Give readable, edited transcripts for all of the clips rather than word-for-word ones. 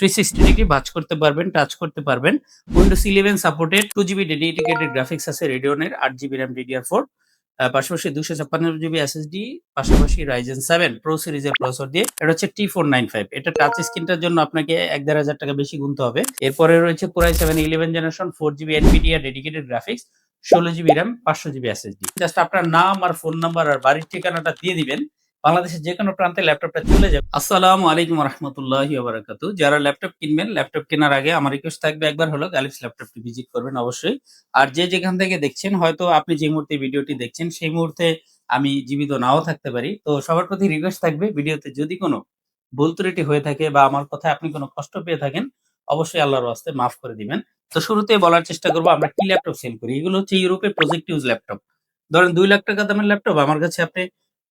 360 degree ভাঁজ করতে পারবেন, টাচ করতে পারবেন। Windows 11 supported 2 GB dedicated graphics আছে Radeon-এর 8 জিবি RAM DDR4 পাশাপাশি 256 জিবি SSD, পাশাপাশি Ryzen 7 Pro সিরিজের প্রসেসর দিয়ে। এটা হচ্ছে T495। এটা টাচ স্ক্রিনটার জন্য আপনাকে ১,৫০০ টাকা বেশি গুনতে হবে। এরপরে রয়েছে Core i7 11 generation 4 GB NVIDIA dedicated graphics, 16 GB RAM, 500 GB SSD। Just আপনার নাম আর ফোন নাম্বার আর বাড়ির ঠিকানাটা দিয়ে দিবেন। বাংলাদেশের যেকোনো প্রান্তে ল্যাপটপটা চলে যাবে। আসসালামু আলাইকুম রাহমাতুল্লাহি ওয়া বারাকাতুহু। যারা ল্যাপটপ কিনবেন, ল্যাপটপ কেনার আগে আমার রিকোয়েস্ট থাকবে একবার হলো গালিফ ল্যাপটপটি ভিজিট করবেন অবশ্যই। আর যে যেখান থেকে দেখছেন, হয়তো আপনি যে মুহূর্তে ভিডিওটি দেখছেন সেই মুহূর্তে আমি জীবিত নাও থাকতে পারি। তো সবার প্রতি রিকোয়েস্ট থাকবে, ভিডিওতে যদি কোনো ভুল ত্রুটি হয়ে থাকে বা আমার কথায় আপনি কোনো কষ্ট পেয়ে থাকেন, অবশ্যই আল্লাহর ওয়াস্তে মাফ করে দিবেন। তো শুরুতেই বলার চেষ্টা করব আমরা কি ল্যাপটপ সেল করি। এগুলো হচ্ছে ইউরোপের প্রজেক্ট ইউজ ল্যাপটপ। ধরেন ৳2,00,000 দামের ল্যাপটপ আমার কাছে আপনি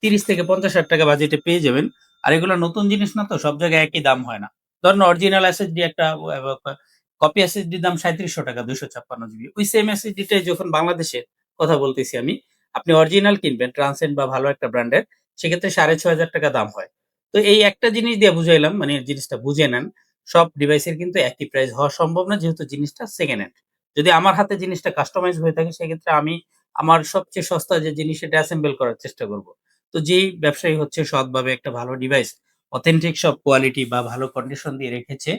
৩০ থেকে ৫০,০০০ টাকা বাজেটে পেয়ে যাবেন। আর এগুলো নতুন জিনিস না, তো সব জায়গায় একই দাম হয় না। ধরেন অরিজিনাল এসএসডি একটা কপি এসএসডির দাম ৳৩৭০০ 256 জিবি। ওই সেম এসএসডিটাই যখন বাংলাদেশের কথা বলতেছি আমি, আপনি অরিজিনাল কিনবেন ট্রান্সেন্ড বা ভালো একটা ব্র্যান্ডের, সেক্ষেত্রে ৳৬,৫০০ দাম হয়। তো এই একটা জিনিস দিয়ে বুঝাইলাম, মানে জিনিসটা বুঝে নেন। সব ডিভাইসের কিন্তু একই প্রাইস হওয়া সম্ভব না, যেহেতু জিনিসটা সেকেন্ড হ্যান্ড। যদি আমার হাতে জিনিসটা কাস্টমাইজ হয়ে থাকে, সেক্ষেত্রে আমি আমার সবচেয়ে সস্তা যে জিনিস সেটা অ্যাসেম্বল করার চেষ্টা করব। তো যেই ব্যবসায়ী হচ্ছে সৎভাবে একটা ভালো ডিভাইস অথেন্টিক সব কোয়ালিটি বা ভালো কন্ডিশন দিয়ে রেখেছে,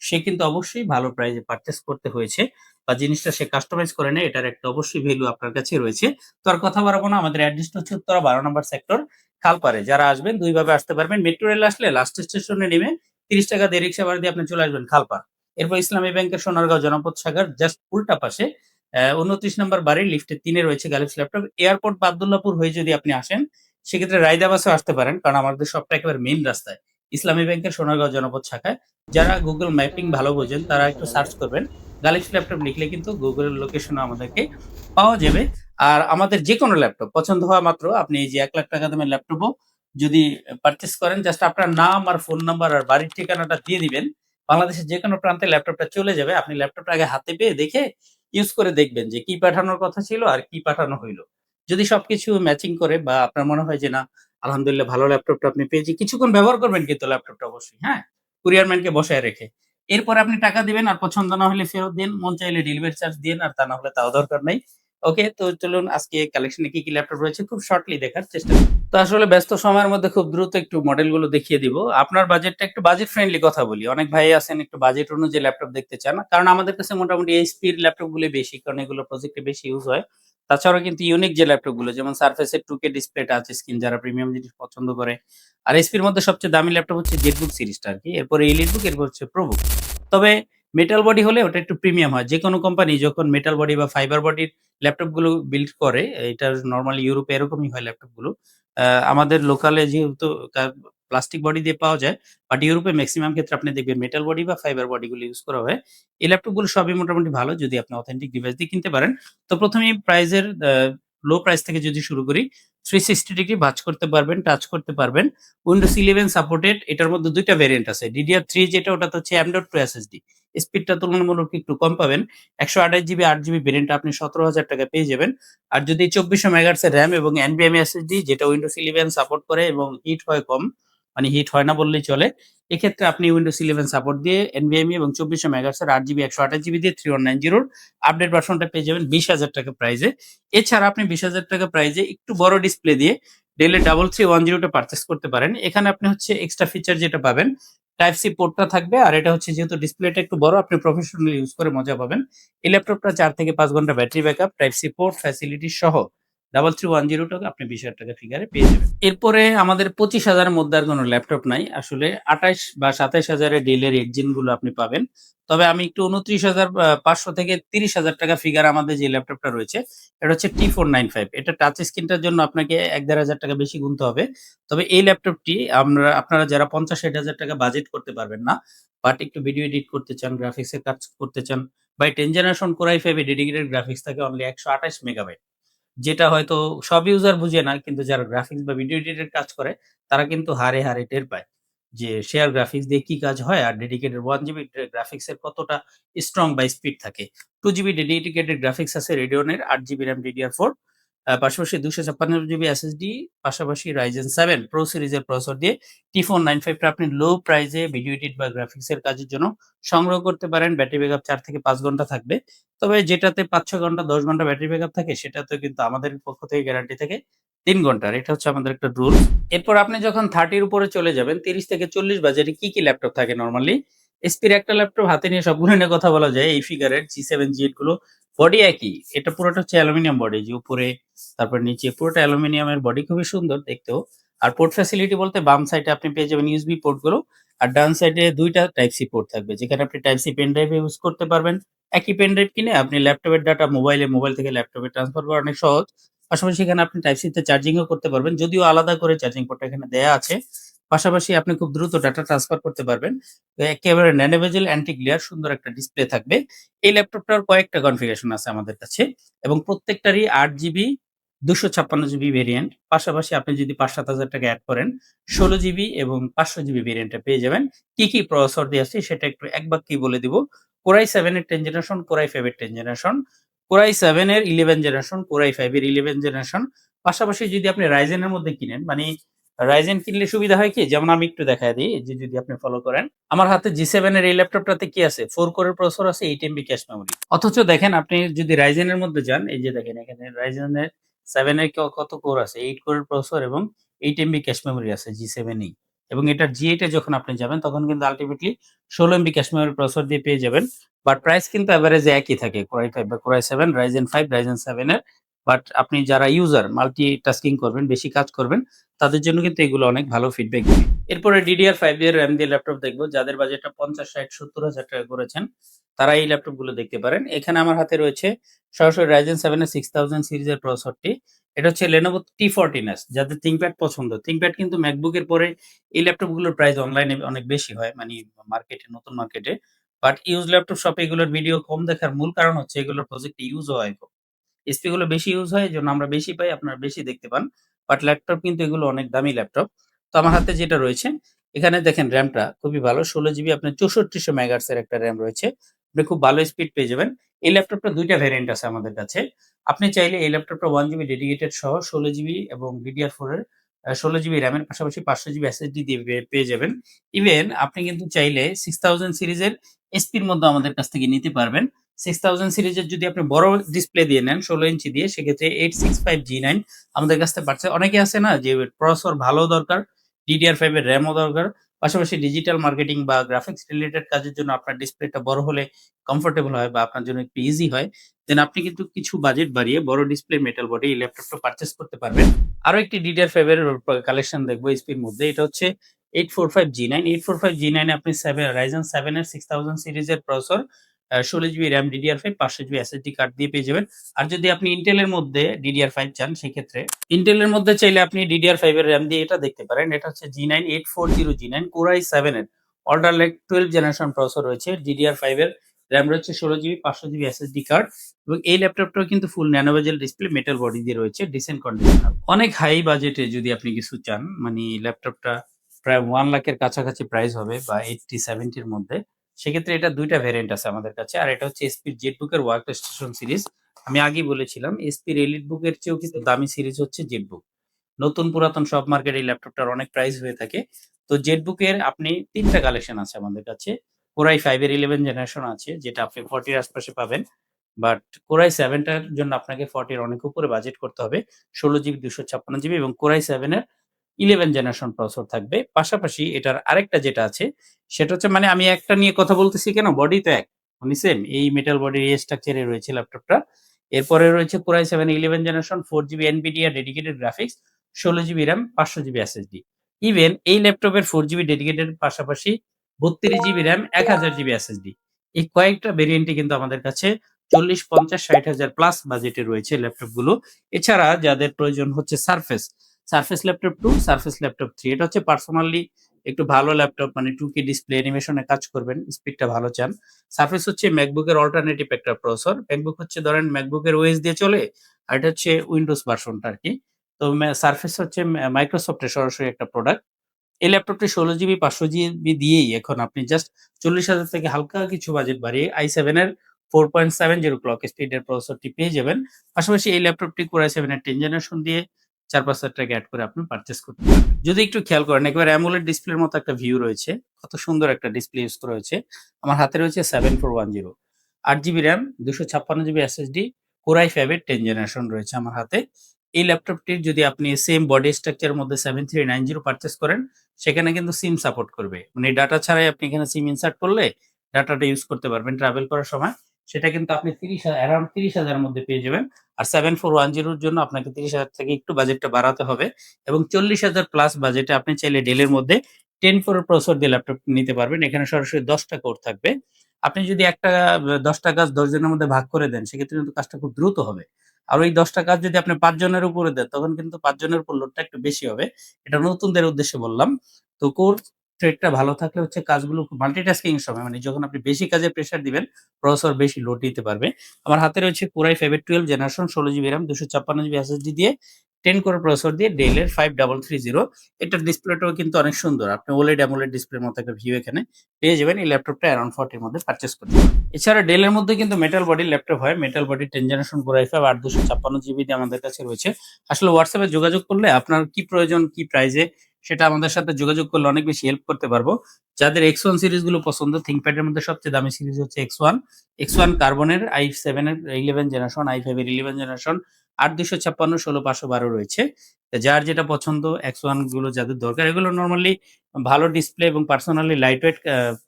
সে কিন্তু অবশ্যই ভালো প্রাইসে পারচেজ করতে হয়েছে বা জিনিসটা সে কাস্টমাইজ করে নেয়, এটার একটা অবশ্যই ভ্যালু আপনার কাছে রয়েছে। তো আর কথা বাড়াবো না, আমাদের অ্যাড্রেসটা হচ্ছে উত্তরা ১২ নম্বর সেক্টর, খালপাড়ে। যারা আসবেন ২ ভাবে আসতে পারবেন। মেট্রো রেল আসলে লাস্ট স্টেশনে নেমে ৳৩০ দিয়ে রিক্সা ভাড়া দিয়ে আপনি চলে আসবেন খালপাড়। এরপর ইসলামী ব্যাংকের সোনারগাঁও জনপদ শাখার জাস্ট উল্টা পাশে ২৯ নম্বর বাড়ির লিফটে ৩ এ রয়েছে গালিফ ল্যাপটপ। এয়ারপোর্ট বা আব্দুল্লাহপুর হয়ে যদি আপনি আসেন, সেক্ষেত্রে রায়দা বাসেও আসতে পারেন। কারণ আমাদের শপটা একেবারে মেইন রাস্তায়। ইসলামী ব্যাংকের সোনারগাঁও জনপদ শাখায়। যারা Google ম্যাপিং ভালো বোঝেন তারা একটু সার্চ করবেন। গালিফ ল্যাপটপ লিখলে কিন্তু Google এর লোকেশনও আমাদেরকে পাওয়া যাবে। আর আমাদের যেকোনো ল্যাপটপ পছন্দ হওয়া মাত্র আপনি এই যে ৳১,০০,০০০ দামের ল্যাপটপও যদি পারচেজ করেন, জাস্ট আপনার নাম আর ফোন নাম্বার আর বাড়ির ঠিকানাটা দিয়ে দিবেন। বাংলাদেশের যেকোনো প্রান্তে ল্যাপটপটা চলে যাবে। আপনি ল্যাপটপটা আগে হাতে পেয়ে দেখে ইউজ করে দেখবেন যে কি পাঠানোর কথা ছিল আর কি পাঠানো হইল। যদি সবকিছু ম্যাচিং করে বা আপনার মনে হয় যে না, আলহামদুলিল্লাহ ভালো ল্যাপটপটা আপনি পেয়েছি, কিছুক্ষণ ব্যবহার করবেন কিন্তু ল্যাপটপটা অবশ্যই, হ্যাঁ? কুরিয়ার ম্যানকে বসায় রেখে। এরপরে আপনি টাকা দিবেন, আর পছন্দ না হলে ফেরত দিন। মন চাইলে ডেলিভারি চার্জ দিয়েন, আর তা না হলে তাও দরকার নাই। ওকে, তো চলুন আজকে কালেকশনে কি ল্যাপটপ রয়েছে খুব শর্টলি দেখার চেষ্টা করি। তো আসলে ব্যস্ত সময়ের মধ্যে খুব দ্রুত একটু মডেলগুলো দেখিয়ে দিব। আপনার বাজেটটা একটু বাজেট ফ্রেন্ডলি কথা বলি। অনেক ভাই আছেন একটু বাজেট অনুযায়ী ল্যাপটপ দেখতে চান। কারণ আমাদের কাছে মোটামুটি এইচপির ল্যাপটপগুলোই বেশি। কারণ এগুলো প্রজেক্টে বেশি ইউজ হয়। তাছাড়াও কিন্তু ইউনিক যে ল্যাপটপগুলো, যেমন Surface এর 2K ডিসপ্লে টাচ স্ক্রিন, যারা প্রিমিয়াম জিনিস পছন্দ করে। আর এইচপির মধ্যে সবচেয়ে দামি ল্যাপটপ হচ্ছে জেটবুক সিরিজটা আরকি। এরপরে এলিটবুক, এরপর হচ্ছে প্রোবুক। তবে মেটাল বডি হলে ওটা একটু প্রিমিয়াম হয়। যেকোনো কোম্পানি যখন মেটাল বডি বা ফাইবার বডির ল্যাপটপগুলো বিল্ড করে, এটা নরমালি ইউরোপে এরকমই হয় ল্যাপটপগুলো। আ আমাদের লোকালে যেহেতু কা প্লাস্টিক বডি দিয়ে পাওয়া যায়, বাট ইউরোপে মেক্সিমাম ক্ষেত্রে আপনি দেখবেন মেটাল বডি বা ফাইবার বডিগুলো ইউজ করা হয়। এই ল্যাপটপগুলো সবই মোটামুটি ভালো, যদি আপনি অথেন্টিক ডিভাইস দিয়ে কিনতে পারেন। তো ১ম এই প্রাইজের লো প্রাইস থেকে যদি শুরু করি, 360 ডিগ্রি ভাঁজ করতে পারবেন, টাচ করতে পারবেন। Windows 11 সাপোর্টেড, এটার মধ্যে ২ টা ভেরিয়েন্ট আছে। DDR3 যেটা, ওটাতে হচ্ছে M.2 SSD। স্পিডটা তুলনামূলক একটু কম পাবেন। ১২৮ জিবি ৮ জিবি ভেরিয়েন্টটা আপনি ৳১৭,০০০ পেয়ে যাবেন। আর যদি ২৪০০ মেগাহার্টজ এর RAM এবং NVMe SSD, যেটা Windows 11 সাপোর্ট করে এবং হিট হয় কম, মানে হিট হয় না বললেই চলে। এক্ষেত্রে আপনি Windows 11 সাপোর্ট দিয়ে NVMe এবং ২৪০০ মেগাহার্টজ এর ৮ জিবি ১২৮ জিবি দিয়ে 3190 র আপডেট ভার্সনটা পেয়ে যাবেন ৳২০,০০০ প্রাইজে। এছাড়া আপনি ৳২০,০০০ প্রাইজে একটু বড় ডিসপ্লে দিয়ে Dell এর 3310 টা পারচেজ করতে পারেন। এখানে আপনি হচ্ছে এক্সট্রা ফিচার যেটা পাবেন, টাইপ সি পোর্টটা থাকবে। আর এটা হচ্ছে যেহেতু ডিসপ্লেটা একটু বড়, আপনি প্রফেশনালি ইউজ করে মজা পাবেন। এই ল্যাপটপটা ৪ থেকে ৫ ঘন্টা battery backup, type C port facility সহ 3310 টাকা আপনি ৳২০,০০০ ফিগারে পেয়ে যাবেন। এরপরে আমাদের ২৫,০০০ এর মধ্যে আর কোন ল্যাপটপ নাই। আসলে ২৮ বা ২৭,০০০ এর Dell এর এক্সজেন গুলো আপনি পাবেন। তবে আমি একটু ২৯,৫০০ থেকে ৳৩০,০০০ ফিগার আমাদের যে ল্যাপটপটা রয়েছে, এটা হচ্ছে T495। এটা টাচ স্ক্রিনটার জন্য আপনাকে ১,৫০০ টাকা বেশি গুনতে হবে। তবে এই ল্যাপটপটি আপনারা যারা ৫০-৬০,০০০ টাকা বাজেট করতে পারবেন না, বাট একটু ভিডিও এডিট করতে চান, গ্রাফিক্স এর কাজ করতে চান, বা 10 জেনারেশন Core i5 এ ডেডিকেটেড গ্রাফিক্স থাকে অনলি ১২৮ মেগাবাইট। যেটা হয়তো সব ইউজার বুঝে না, কিন্তু যারা গ্রাফিক্স বা ভিডিও এডিটের কাজ করে তারা কিন্তু হাড়ে, হাড়ে টের পায় যে শেয়ার গ্রাফিক্স দিয়ে কি কাজ হয় আর ডেডিকেটেড 1 জিবি গ্রাফিক্স এর কতটা স্ট্রং বা স্পিড থাকে। 2 জিবি ডেডিকেটেড গ্রাফিক্স আছে Radeon এর 8 জিবি RAM DDR4 পাশাপাশি 256 জিবি এসএসডি, পাশাপাশি Ryzen 7 Pro সিরিজের প্রসেসর দিয়ে T495 টা আপনি লো প্রাইসে ভিডিও এডিট বা গ্রাফিক্স এর কাজের জন্য সংগ্রহ করতে পারেন। ব্যাটারি ব্যাকআপ ৪ থেকে ৫ ঘন্টা থাকবে। তবে যেটাতে ৫-৬ ঘন্টা ১০ ঘন্টা ব্যাটারি ব্যাকআপ থাকে সেটাতে কিন্তু আমাদের পক্ষ থেকে গ্যারান্টি থাকে ৩ ঘন্টার। এটা হচ্ছে আমাদের একটা রুল। এরপর আপনি যখন 30 এর উপরে চলে যাবেন ৩০ থেকে ৪০ বাজেটে কি ল্যাপটপ থাকে নরমালি? এসপির একটা ল্যাপটপ হাতে নিয়ে সবগুলো নিয়ে কথা বলা যায়। এই ফিগারের G7, G8 গুলো বডি একই। এটা পুরোটা হচ্ছে অ্যালুমিনিয়াম বডি, যে উপরে তারপর নিচে পুরোটা অ্যালুমিনিয়ামের বডি, খুবই সুন্দর দেখতেও। আর পোর্ট ফ্যাসিলিটি বলতে বাম সাইডে আপনি পেয়ে যাবেন ইউএসবি পোর্ট গুলো। আর ডান সাইডে ২ টা টাইপ সি পোর্ট থাকবে, যেখানে আপনি type C pen drive use করতে পারবেন। একই পেন ড্রাইভ কিনে আপনি ল্যাপটপের ডাটা মোবাইল থেকে ল্যাপটপে ট্রান্সফার করা অনেক সহজ। পাশাপাশি এখানে আপনি টাইপ সি তে চার্জিং ও করতে পারবেন। যদিও আলাদা করে চার্জিং পোর্ট এখানে দেয়া আছে। পাশাপাশি আপনি খুব দ্রুত ডাটা ট্রান্সফার করতে পারবেন। একেবারে ন্যানো বেজেল অ্যান্টি গ্লেয়ার সুন্দর একটা ডিসপ্লে থাকবে। এই ল্যাপটপটার কয়েকটা কনফিগারেশন আছে আমাদের কাছে এবং প্রত্যেকটারই ৮ জিবি ২৫৬ জিবি ভেরিয়েন্ট। পাশাপাশি আপনি যদি ৫-৭ হাজার টাকা এড করেন ১৬ জিবি এবং ৫০০ জিবি ভেরিয়েন্টটা পেয়ে যাবেন। কি প্রসেসর দিয়ে আসছে সেটা একটু এক বাক্যেই বলে দিব। Core i7 এর 10 জেনারেশন, Core i5 এর 10 জেনারেশন, Core i7 এর 11 জেনারেশন, Core i5 এর 11 জেনারেশন। পাশাপাশি যদি আপনি Ryzen এর মধ্যে কিনেন, মানে Ryzen কিনলে সুবিধা হয় কি? যেমন আমি একটু দেখায় দিই, এই যে যদি আপনি ফলো করেন। আমার হাতে G7 এর এই ল্যাপটপটাতে কি আছে? 4 কোরের প্রসেসর আছে, 8 এমবি ক্যাশ মেমোরি। অথচ দেখেন আপনি যদি Ryzen এর মধ্যে যান, এই যে দেখেন এখানে Ryzen এর 7 এর কত কোর আছে? 8 কোরের প্রসেসর এবং 8 এমবি ক্যাশ মেমোরি আছে G7 এই। এবং এটার G8 এ যখন আপনি যাবেন তখন কিন্তু ultimately 16 MB cache memory processor দিয়ে পেয়ে যাবেন। বাট প্রাইস কিন্তু এভারেজে একই থাকে Core i5 বা Core i7, Ryzen 5, Ryzen 7 এর। বাট আপনি যারা ইউজার মাল্টিটাস্কিং করবেন, বেশি কাজ করবেন, তাদের জন্য কিন্তু এগুলো অনেক ভালো ফিডব্যাক দিবে। এরপরে DDR5 এর RAM দিয়ে ল্যাপটপ দেখব। যাদের বাজেটটা ৫০, ৬০, ৭০ হাজার টাকা করেছেন, তারা এই ল্যাপটপগুলো দেখতে পারেন। এখানে আমার হাতে রয়েছে সরাসরি Ryzen 7 এর 6000 সিরিজের প্রসেসরটি। এটা হচ্ছে Lenovo T14S। যাদের ThinkPad পছন্দ, ThinkPad কিন্তু MacBook এর পরে এই ল্যাপটপগুলোর প্রাইস অনলাইনে অনেক বেশি হয়, মানে মার্কেটে, নতুন মার্কেটে। বাট ইউজড ল্যাপটপ শপে এগুলোর ভিডিও কম দেখার মূল কারণ হচ্ছে এগুলোর প্রজেক্টে ইউজও হয় কম। এসপি গুলো বেশি ইউজ হয়, এজন্য আমরা বেশি পাই, আপনারা বেশি দেখতে পান। বাট ল্যাপটপ কিন্তু এগুলো অনেক দামি ল্যাপটপ। তো আমার হাতে যেটা রয়েছে, এখানে দেখেন র‍্যামটা খুবই ভালো। 16 জিবি আপনার 6400 মেগাহার্টজ এর একটা র‍্যাম রয়েছে। আপনি খুব ভালো স্পিড পেয়ে যাবেন। এই ল্যাপটপটা ২ টা ভেরিয়েন্ট আছে আমাদের কাছে। আপনি চাইলে এই ল্যাপটপটা 1 জিবি ডেডিকেটেড সহ 16 জিবি এবং DDR4 এর 16 জিবি র‍্যামের পাশাপাশি 500 জিবি এসএসডি দিয়ে পেয়ে যাবেন। ইভেন আপনি কিন্তু চাইলে 6000 সিরিজের এসপির মধ্যে আমাদের কাছ থেকে নিতে পারবেন। 6000 সিরিজের যদি আপনি বড় ডিসপ্লে দিয়ে নেন 16 ইঞ্চি দিয়ে, সেক্ষেত্রে 865G9 আমাদের কাছ থেকে পাচ্ছে। অনেকে আছে না যে প্রসেসর ভালো দরকার, DDR5 এর র‍্যামও দরকার, পাশাপাশি ডিজিটাল মার্কেটিং বা গ্রাফিক্স রিলেটেড কাজের জন্য আপনার ডিসপ্লেটা বড় হলে কমফোর্টেবল হয় বা আপনার জন্য একটু ইজি হয়। দেন আপনি কিন্তু কিছু বাজেট বাড়িয়ে বড় ডিসপ্লে মেটাল বডি এই ল্যাপটপটা পারচেজ করতে পারবেন। আরো একটি DDR5 এর কালেকশন দেখবো এসপির মধ্যে। এটা হচ্ছে 845G9। 845G9 এ আপনি Ryzen 7 এর 6000 সিরিজের processor, 16 GB RAM DDR5, 500 GB SSD card দিয়ে পেয়ে যাবেন। আর যদি আপনি Intel এর মধ্যে DDR5 চান, সেক্ষেত্রে Intel এর মধ্যে চাইলে আপনি DDR5 এর RAM দিয়ে এটা দেখতে পারেন। এটা হচ্ছে G9 840G9 Core i7 এর Alder Lake 12 জেনারেশন প্রসেসর রয়েছে। DDR5 এর RAM রয়েছে 16 জিবি, 500 জিবি এসএসডি কার্ড এবং এই ল্যাপটপটাও কিন্তু full nano bezel display, metal body দিয়ে রয়েছে, ডিসেন্ট কন্ডিশন। অনেক হাই বাজেটে যদি আপনি কিছু চান, মানে ল্যাপটপটা প্রায় 1 লাখ এর কাছাকাছি প্রাইস হবে বা 80-70 এর মধ্যে। সেক্ষেত্রে এটা ২ টা ভেরিয়েন্ট আছে আমাদের কাছে। আর এটা হচ্ছে এসপির জেটবুক এর ওয়ার্ক স্টেশন সিরিজ। আমি আগেই বলেছিলাম এসপির এলিট বুক এর চেয়েও কিন্তু দামি সিরিজ হচ্ছে জেটবুক। নতুন পুরাতন সব মার্কেটে এই ল্যাপটপটার অনেক প্রাইস হয়ে থাকে। তো জেটবুক এর আপনি ৩ টা কালেকশন আছে আমাদের কাছে। Core i5 এর 11 জেনারেশন আছে, যেটা আপনি 40 এর আশপাশে পাবেন। বাট Core i7 টার জন্য আপনাকে 40 এর অনেক উপরে বাজেট করতে হবে। 16 জিবি 256 জিবি এবং Core i7 এর 11 জেনারেশন প্রসেসর থাকবে। পাশাপাশি এটার আরেকটা যেটা আছে সেটা হচ্ছে, মানে আমি একটা নিয়ে কথা বলতেছি কেন? বডি তো এক। মানে সেম এই মেটাল বডির এই স্ট্রাকচার এ রয়েছে ল্যাপটপটা। এরপরে রয়েছে Core i7 11 generation 4 GB NVIDIA dedicated graphics, 16 GB RAM, 500 GB SSD. Even এই ল্যাপটপের 4 জিবি ডেডিকেটেড পাশাপাশি 32 জিবি RAM, 1000 জিবি এসএসডি। এই কয়েকটা ভেরিয়েন্টই কিন্তু আমাদের কাছে 40, 50, 60 হাজার প্লাস বাজেটে রয়েছে ল্যাপটপগুলো। এছাড়া যাদের প্রয়োজন হচ্ছে সারফেস ল্যাপটপ 2, সারফেস ল্যাপটপ 3, এটা হচ্ছে পার্সোনালি একটু ভালো ল্যাপটপ, মানে 2K ডিসপ্লে অ্যানিমেশনে কাজ করবেন, স্পিডটা ভালো চান। সারফেস হচ্ছে MacBook এর অল্টারনেটিভ একটা প্রসেসর। MacBook হচ্ছে ধরেন MacBook এর OS দিয়ে চলে, আর এটা হচ্ছে উইন্ডোজ ভার্সনটা আরকি। তো সারফেস হচ্ছে Microsoft এর সরাসরি একটা প্রোডাক্ট। এই ল্যাপটপটি 16 জিবি 500 জিবি দিয়েই এখন আপনি জাস্ট 40,000 থেকে হালকা কিছু বাজেট বাড়িয়ে i7 এর 4.70 ক্লক স্পিডের প্রসেসরটি পেয়ে যাবেন। পাশাপাশি এই ল্যাপটপটি Core i7 এর 10 জেনারেশন দিয়ে ৪-৫ হাজার টাকা এড করে আপনি পারচেজ করতে পারবেন। যদি একটু খেয়াল করেন একেবারে AMOLED ডিসপ্লের মতো একটা ভিউ রয়েছে। কত সুন্দর একটা ডিসপ্লে ইউজ করা হয়েছে। আমার হাতে রয়েছে 7410 8 GB RAM, 256 GB SSD, Core i5 এর 10 জেনারেশন রয়েছে আমার হাতে। এই ল্যাপটপটির যদি আপনি সেম বডি স্ট্রাকচারের মধ্যে 7390 পারচেজ করেন, সেখানে কিন্তু সিম সাপোর্ট করবে। মানে ডাটা ছাড়াই আপনি এখানে সিম ইনসার্ট করলে ডাটাটা ইউজ করতে পারবেন ট্রাভেল করার সময়। সেটা কিন্তু আপনি অ্যারাউন্ড ৩০,০০০ এর মধ্যে পেয়ে যাবেন। আর 7410 এর জন্য আপনাকে ৩০,০০০ থেকে একটু বাজেটটা বাড়াতে হবে এবং ৪০,০০০ প্লাস বাজেটে আপনি চাইলে Dell এর মধ্যে 10 Pro প্রসেসর দিয়ে ল্যাপটপ নিতে পারবেন। এখানে সরাসরি ১০ টা কোর থাকবে। আপনি যদি একটা ১০ টা কাজ ১০ জনের মধ্যে ভাগ করে দেন, সেক্ষেত্রে কিন্তু কাজটা খুব দ্রুত হবে। আর ওই ১০ টা কাজ যদি আপনি ৫ জনের উপরে দেন, তখন কিন্তু ৫ জনের উপর লোডটা একটু বেশি হবে। এটা নতুনদের উদ্দেশ্যে বললাম। তো কোর থ্রেডটা ভালো থাকলে হচ্ছে কাজগুলো মাল্টিটাস্কিং এর সময় মানে যখন আপনি বেশি কাজে প্রেশার দিবেন, প্রসেসর বেশি লোড নিতে পারবে। আমার হাতে রয়েছে Core i5 এর 12 generation 16 GB RAM, 256 GB SSD দিয়ে 10 কোর প্রসেসর দিয়ে Dell এর 5330। এটার ডিসপ্লেটাও কিন্তু অনেক সুন্দর। আপনি OLED AMOLED ডিসপ্লের মতো একটা ভিউ এখানে পেয়ে যাবেন। এই ল্যাপটপটা অ্যারাউন্ড 40 এর মধ্যে পারচেজ করতে পারবেন। এছাড়া Dell এর মধ্যে কিন্তু মেটাল বডির ল্যাপটপ হয়। Metal body 10 generation Core i5 আর 256 জিবি দিয়ে আমাদের কাছে রয়েছে। আসলে WhatsApp এ যোগাযোগ করলে আপনার কি প্রয়োজন, কি প্রাইজে সেটা আমাদের সাথে যোগাযোগ করলে অনেক বেশি হেল্প করতে পারবো। যাদের X1 সিরিজ গুলো পছন্দ, ThinkPad এর মধ্যে সবচেয়ে দামি সিরিজ হচ্ছে X1 কার্বনের i7 এর 11 জেনারেশন, i5 এর 11 জেনারেশন, ৮ ২৫৬ ১৬ ৫১২ রয়েছে। তো যার যেটা পছন্দ X1 গুলো যাদের দরকার এগুলো নরমালি ভালো ডিসপ্লে এবং personally light weight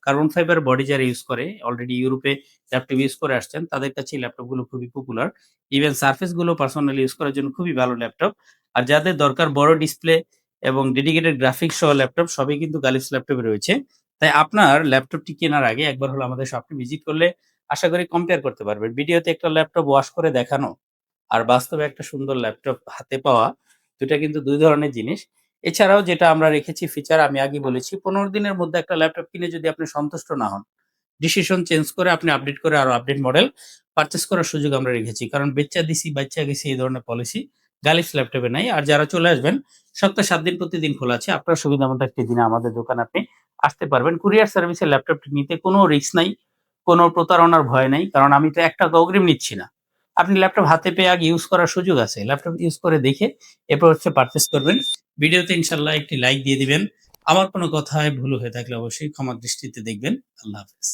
carbon fibre body যারা ইউজ করে অলরেডি ইউরোপে ল্যাপটপ ইউজ করে আসছেন তাদের কাছে এই ল্যাপটপ গুলো খুবই পপুলার। ইভেন সারফেস গুলো পার্সোনালি ইউজ করার জন্য খুবই ভালো ল্যাপটপ। আর যাদের দরকার বড় ডিসপ্লে এবং ডেডিকেটেড গ্রাফিক্স সহ ল্যাপটপ সবই কিন্তু গালিফ ল্যাপটপে রয়েছে। তাই আপনার ল্যাপটপটি কেনার আগে একবার হলো আমাদের শপে ভিজিট করলে আশা করি কম্পেয়ার করতে পারবেন। ভিডিওতে একটা ল্যাপটপ ওয়াশ করে দেখানো আর বাস্তবে একটা সুন্দর ল্যাপটপ হাতে পাওয়া ২ টা কিন্তু ২ ধরনের জিনিস। এছাড়াও যেটা আমরা রেখেছি ফিচার আমি আগেই বলেছি ১৫ দিনের মধ্যে একটা ল্যাপটপ কিনে যদি আপনি সন্তুষ্ট না হন, ডিসিশন চেঞ্জ করে আপনি আপডেট করে আরো আপডেট মডেল পারচেজ করার সুযোগ আমরা রেখেছি। কারণ বেচ্চা দিছি, বাচ্চা গেছি এই ধরনের পলিসি গালিফ ল্যাপটপে নাই। আর যারা চলে আসবেন সপ্তাহে ৭ দিন প্রতিদিন খোলা আছে। আপনার সুবিধা মতো একটি দিনে আমাদের দোকানে আপনি আসতে পারবেন। কুরিয়ার সার্ভিসে ল্যাপটপটি নিতে কোনো রিস্ক নাই, কোনো প্রতারণার ভয় নাই। কারণ আমি তো ৳১ অগ্রিম নিচ্ছি না। আপনি ল্যাপটপ হাতে পেয়ে আগে ইউজ করার সুযোগ আছে। ল্যাপটপ ইউজ করে দেখে এরপর হচ্ছে পারচেজ করবেন। ভিডিওতে ইনশাআল্লাহ একটি লাইক দিয়ে দিবেন। আমার কোনো কথায় ভুল হয়ে থাকলে অবশ্যই ক্ষমার দৃষ্টিতে দেখবেন। আল্লাহ হাফেজ।